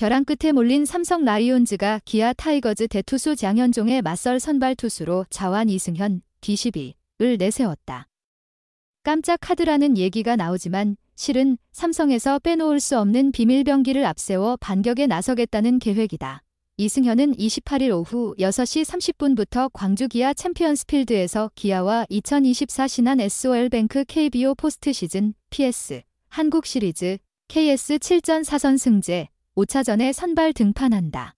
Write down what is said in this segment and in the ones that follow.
벼랑 끝에 몰린 삼성 라이온즈가 기아 타이거즈 대투수 장현종의 맞설 선발 투수로 자완 이승현, D12을 내세웠다. 깜짝 카드라는 얘기가 나오지만 실은 삼성에서 빼놓을 수 없는 비밀병기를 앞세워 반격에 나서겠다는 계획이다. 이승현은 28일 오후 6시 30분부터 광주 기아 챔피언스필드에서 기아와 2024 신한 SOL뱅크 KBO 포스트 시즌 PS 한국 시리즈 KS 7전 4선 승제 5차전에 선발 등판한다.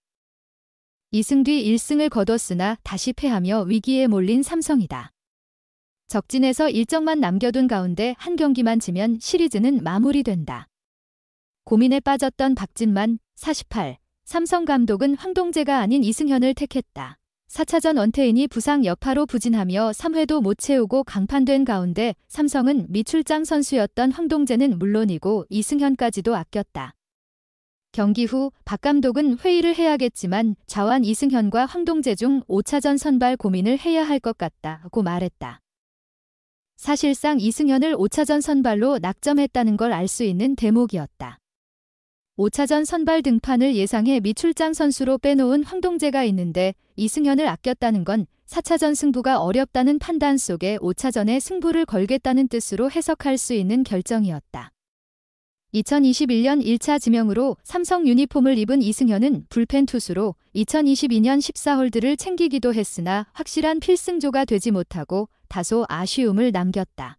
2승 뒤 1승을 거뒀으나 다시 패하며 위기에 몰린 삼성이다. 적진에서 일정만 남겨둔 가운데 한 경기만 지면 시리즈는 마무리된다. 고민에 빠졌던 박진만 48, 삼성 감독은 황동재가 아닌 이승현을 택했다. 4차전 원태인이 부상 여파로 부진하며 3회도 못 채우고 강판된 가운데 삼성은 미출장 선수였던 황동재는 물론이고 이승현까지도 아꼈다. 경기 후 박 감독은 회의를 해야겠지만 자완 이승현과 황동재 중 5차전 선발 고민을 해야 할 것 같다고 말했다. 사실상 이승현을 5차전 선발로 낙점했다는 걸 알 수 있는 대목이었다. 5차전 선발 등판을 예상해 미출장 선수로 빼놓은 황동재가 있는데 이승현을 아꼈다는 건 4차전 승부가 어렵다는 판단 속에 5차전에 승부를 걸겠다는 뜻으로 해석할 수 있는 결정이었다. 2021년 1차 지명으로 삼성 유니폼을 입은 이승현은 불펜 투수로 2022년 14홀드를 챙기기도 했으나 확실한 필승조가 되지 못하고 다소 아쉬움을 남겼다.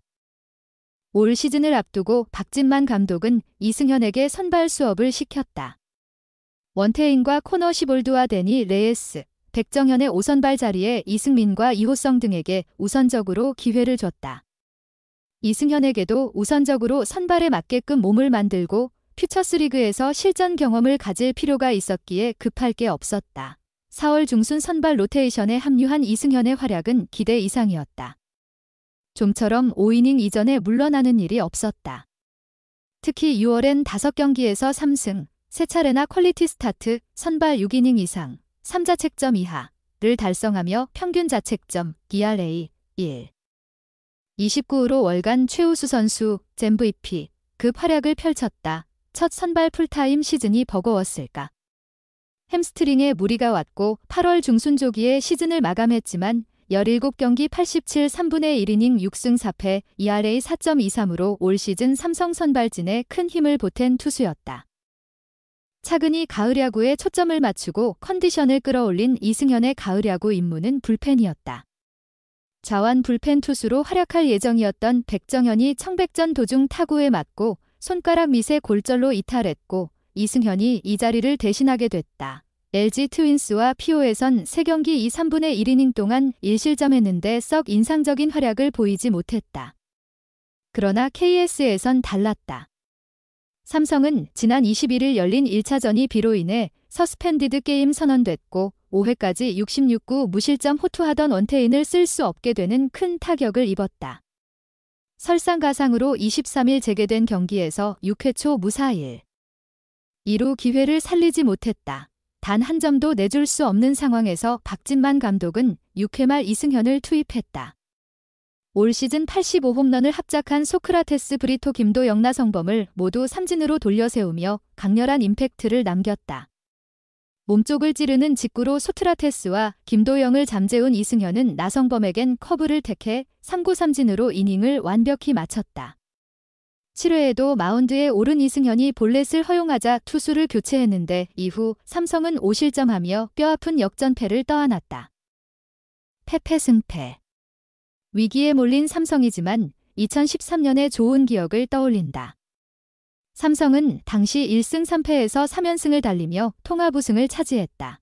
올 시즌을 앞두고 박진만 감독은 이승현에게 선발 수업을 시켰다. 원태인과 코너 시볼드와 데니 레예스, 백정현의 5선발 자리에 이승민과 이호성 등에게 우선적으로 기회를 줬다. 이승현에게도 우선적으로 선발에 맞게끔 몸을 만들고 퓨처스리그에서 실전 경험을 가질 필요가 있었기에 급할 게 없었다. 4월 중순 선발 로테이션에 합류한 이승현의 활약은 기대 이상이었다. 좀처럼 5이닝 이전에 물러나는 일이 없었다. 특히 6월엔 5경기에서 3승, 3차례나 퀄리티 스타트, 선발 6이닝 이상, 3자책점 이하를 달성하며 평균 자책점, ERA 1. 29으로 월간 최우수 선수, MVP, 급 활약을 펼쳤다. 첫 선발 풀타임 시즌이 버거웠을까. 햄스트링에 무리가 왔고 8월 중순 조기에 시즌을 마감했지만 17경기 87 3분의 1이닝 6승 4패, ERA 4.23으로 올 시즌 삼성 선발진에 큰 힘을 보탠 투수였다. 차근히 가을 야구에 초점을 맞추고 컨디션을 끌어올린 이승현의 가을 야구 임무는 불펜이었다. 자완 불펜 투수로 활약할 예정이었던 백정현이 청백전 도중 타구에 맞고 손가락 밑에 골절로 이탈했고 이승현이 이 자리를 대신하게 됐다. LG 트윈스와 피오에선 3경기 2, 3분의 1이닝 동안 1실점했는데 썩 인상적인 활약을 보이지 못했다. 그러나 KS에선 달랐다. 삼성은 지난 21일 열린 1차전이 비로 인해 서스펜디드 게임 선언됐고 5회까지 66구 무실점 호투하던 원태인을 쓸 수 없게 되는 큰 타격을 입었다. 설상가상으로 23일 재개된 경기에서 6회 초 무사일. 이루 기회를 살리지 못했다. 단 한 점도 내줄 수 없는 상황에서 박진만 감독은 6회 말 이승현을 투입했다. 올 시즌 85홈런을 합작한 소크라테스 브리토 김도영 나성범을 모두 삼진으로 돌려세우며 강렬한 임팩트를 남겼다. 몸쪽을 찌르는 직구로 소크라테스와 김도영을 잠재운 이승현은 나성범에겐 커브를 택해 3구 삼진으로 이닝을 완벽히 마쳤다. 7회에도 마운드에 오른 이승현이 볼넷을 허용하자 투수를 교체했는데 이후 삼성은 5실점하며 뼈아픈 역전패를 떠안았다. 패패승패. 위기에 몰린 삼성이지만 2013년의 좋은 기억을 떠올린다. 삼성은 당시 1승 3패에서 3연승을 달리며 통합 우승을 차지했다.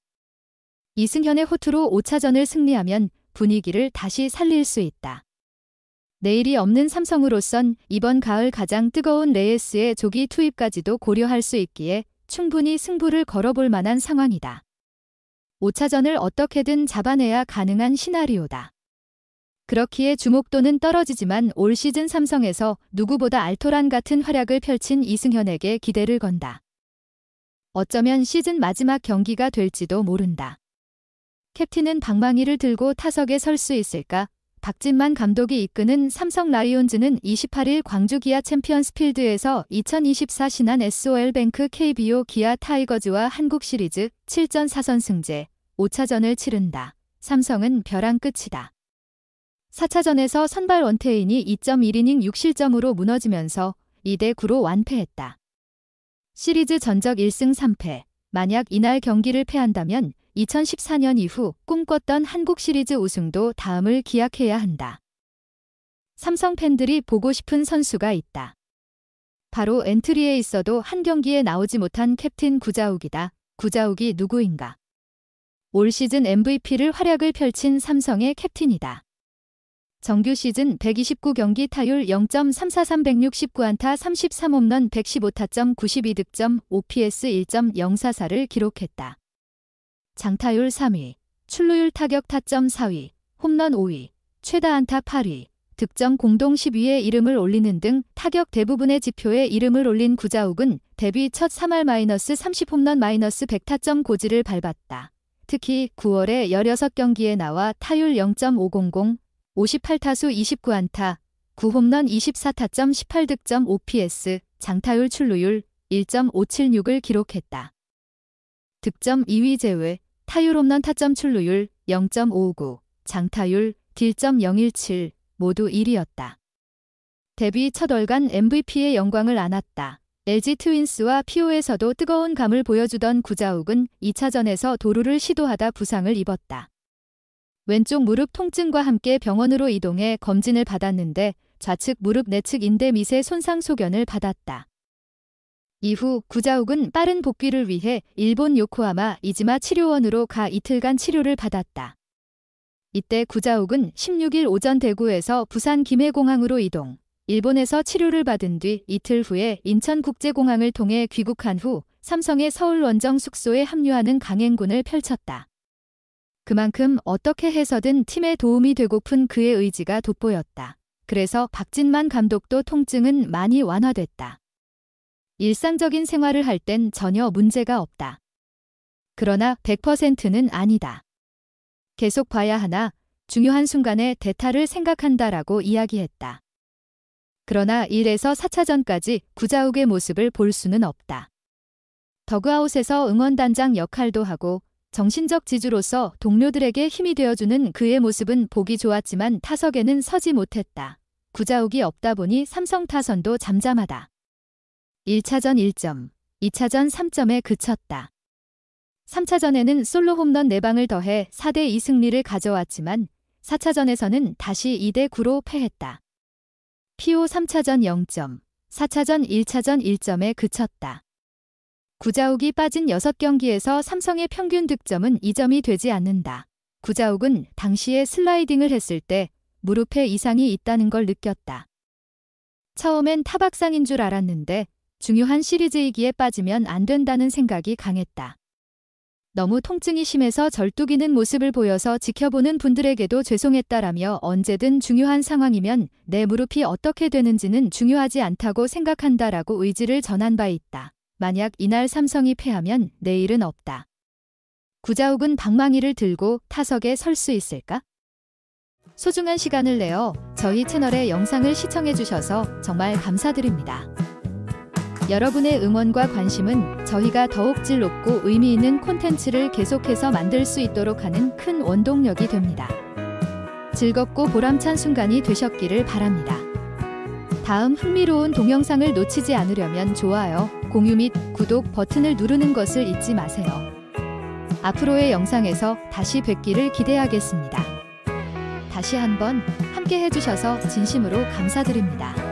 이승현의 호투로 5차전을 승리하면 분위기를 다시 살릴 수 있다. 내일이 없는 삼성으로선 이번 가을 가장 뜨거운 레예스의 조기 투입까지도 고려할 수 있기에 충분히 승부를 걸어볼 만한 상황이다. 5차전을 어떻게든 잡아내야 가능한 시나리오다. 그렇기에 주목도는 떨어지지만 올 시즌 삼성에서 누구보다 알토란 같은 활약을 펼친 이승현에게 기대를 건다. 어쩌면 시즌 마지막 경기가 될지도 모른다. 캡틴은 방망이를 들고 타석에 설 수 있을까? 박진만 감독이 이끄는 삼성 라이온즈는 28일 광주 기아 챔피언스필드에서 2024 신한 SOL뱅크 KBO 기아 타이거즈와 한국 시리즈 7전 4선승제 5차전을 치른다. 삼성은 벼랑 끝이다. 4차전에서 선발 원태인이 2.1이닝 6실점으로 무너지면서 2대9로 완패했다. 시리즈 전적 1승 3패. 만약 이날 경기를 패한다면 2014년 이후 꿈꿨던 한국 시리즈 우승도 다음을 기약해야 한다. 삼성 팬들이 보고 싶은 선수가 있다. 바로 엔트리에 있어도 한 경기에 나오지 못한 캡틴 구자욱이다. 구자욱이 누구인가? 올 시즌 MVP를 활약을 펼친 삼성의 캡틴이다. 정규 시즌 129경기 타율 0.343 169안타 33홈런 115타점 92득점 OPS 1.044를 기록했다. 장타율 3위, 출루율 타격 타점 4위, 홈런 5위, 최다 안타 8위, 득점 공동 10위에 이름을 올리는 등 타격 대부분의 지표에 이름을 올린 구자욱은 데뷔 첫 3할-30 홈런 -100타점 고지를 밟았다. 특히 9월에 16경기에 나와 타율 0.500, 58타수 29안타, 9홈런 24타점 18득점 OPS, 장타율 출루율 1.576을 기록했다. 득점 2위 제외, 타율 홈런 타점 출루율 0.59, 장타율 딜.017 모두 1위였다. 데뷔 첫 월간 MVP의 영광을 안았다. LG 트윈스와 PO에서도 뜨거운 감을 보여주던 구자욱은 2차전에서 도루를 시도하다 부상을 입었다. 왼쪽 무릎 통증과 함께 병원으로 이동해 검진을 받았는데 좌측 무릎 내측 인대 미세 손상 소견을 받았다. 이후 구자욱은 빠른 복귀를 위해 일본 요코하마 이지마 치료원으로 가 이틀간 치료를 받았다. 이때 구자욱은 16일 오전 대구에서 부산 김해공항으로 이동, 일본에서 치료를 받은 뒤 이틀 후에 인천국제공항을 통해 귀국한 후 삼성의 서울 원정 숙소에 합류하는 강행군을 펼쳤다. 그만큼 어떻게 해서든 팀에 도움이 되고픈 그의 의지가 돋보였다. 그래서 박진만 감독도 통증은 많이 완화됐다. 일상적인 생활을 할 땐 전혀 문제가 없다. 그러나 100%는 아니다. 계속 봐야 하나 중요한 순간에 대타를 생각한다라고 이야기했다. 그러나 1에서 4차전까지 구자욱의 모습을 볼 수는 없다. 더그아웃에서 응원단장 역할도 하고 정신적 지주로서 동료들에게 힘이 되어주는 그의 모습은 보기 좋았지만 타석에는 서지 못했다. 구자욱이 없다 보니 삼성 타선도 잠잠하다. 1차전 1점, 2차전 3점에 그쳤다. 3차전에는 솔로 홈런 4방을 더해 4대2 승리를 가져왔지만 4차전에서는 다시 2대9로 패했다. PO 3차전 0점, 4차전 1차전 1점에 그쳤다. 구자욱이 빠진 6경기에서 삼성의 평균 득점은 2점이 되지 않는다. 구자욱은 당시에 슬라이딩을 했을 때 무릎에 이상이 있다는 걸 느꼈다. 처음엔 타박상인 줄 알았는데 중요한 시리즈이기에 빠지면 안 된다는 생각이 강했다. 너무 통증이 심해서 절뚝이는 모습을 보여서 지켜보는 분들에게도 죄송했다라며 언제든 중요한 상황이면 내 무릎이 어떻게 되는지는 중요하지 않다고 생각한다라고 의지를 전한 바 있다. 만약 이날 삼성이 패하면 내일은 없다. 구자욱은 방망이를 들고 타석에 설 수 있을까? 소중한 시간을 내어 저희 채널의 영상을 시청해주셔서 정말 감사드립니다. 여러분의 응원과 관심은 저희가 더욱 질 높고 의미 있는 콘텐츠를 계속해서 만들 수 있도록 하는 큰 원동력이 됩니다. 즐겁고 보람찬 순간이 되셨기를 바랍니다. 다음 흥미로운 동영상을 놓치지 않으려면 좋아요, 공유 및 구독 버튼을 누르는 것을 잊지 마세요. 앞으로의 영상에서 다시 뵙기를 기대하겠습니다. 다시 한번 함께 해주셔서 진심으로 감사드립니다.